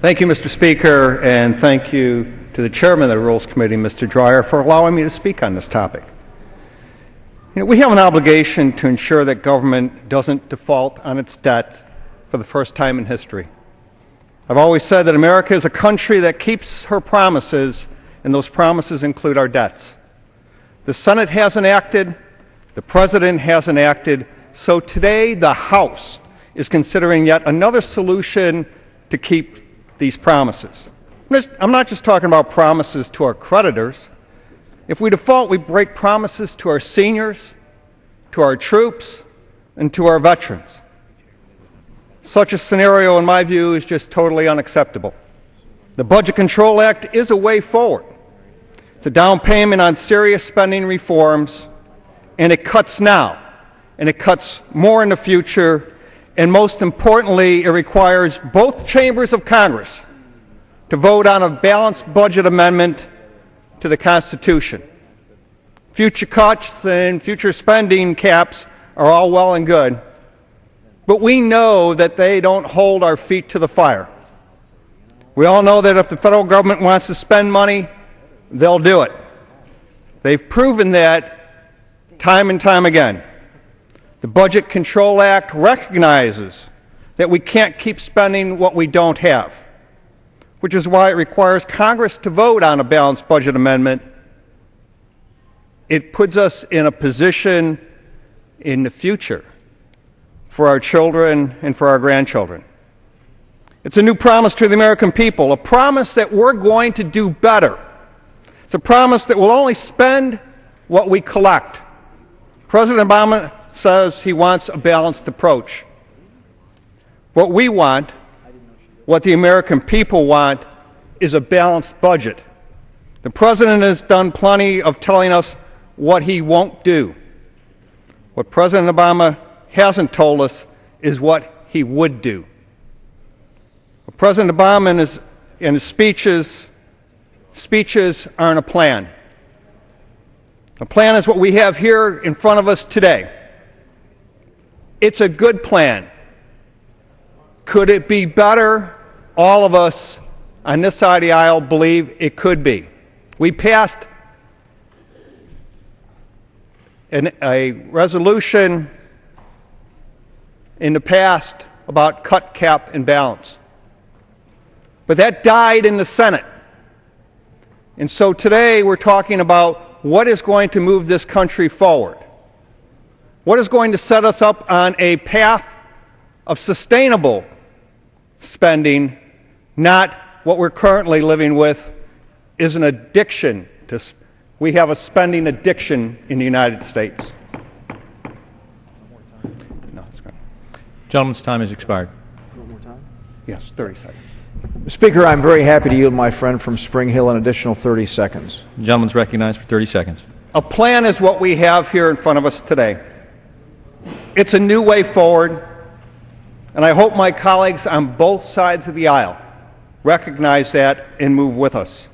Thank you, Mr. Speaker, and thank you to the Chairman of the Rules Committee, Mr. Dreyer, for allowing me to speak on this topic. We have an obligation to ensure that government doesn't default on its debt for the first time in history. I've always said that America is a country that keeps her promises, and those promises include our debts. The Senate hasn't acted, the President hasn't acted, so today the House is considering yet another solution to keep these promises. I'm not just talking about promises to our creditors. If we default, we break promises to our seniors, to our troops, and to our veterans. Such a scenario, in my view, is just totally unacceptable. The Budget Control Act is a way forward. It's a down payment on serious spending reforms, and it cuts now, and it cuts more in the future, and most importantly, it requires both chambers of Congress to vote on a balanced budget amendment to the Constitution. Future cuts and future spending caps are all well and good, but we know that they don't hold our feet to the fire. We all know that if the federal government wants to spend money, they'll do it. They've proven that time and time again. The Budget Control Act recognizes that we can't keep spending what we don't have, which is why it requires Congress to vote on a balanced budget amendment. It puts us in a position in the future for our children and for our grandchildren. It's a new promise to the American people, a promise that we're going to do better. It's a promise that we'll only spend what we collect. President Obama says he wants a balanced approach. What we want, what the American people want, is a balanced budget. The President has done plenty of telling us what he won't do. What President Obama hasn't told us is what he would do. What President Obama in his speeches aren't a plan. A plan is what we have here in front of us today. It's a good plan. Could it be better? All of us on this side of the aisle believe it could be. We passed a resolution in the past about cut, cap, and balance. But that died in the Senate. And so today we're talking about what is going to move this country forward. What is going to set us up on a path of sustainable spending, not what we're currently living with is an addiction. We have a spending addiction in the United States. No, it's gone. Gentleman's time has expired. One more time? Yes, 30 seconds. Speaker, I'm very happy to yield my friend from Spring Hill an additional 30 seconds. The gentleman's recognized for 30 seconds. A plan is what we have here in front of us today. It's a new way forward, and I hope my colleagues on both sides of the aisle recognize that and move with us.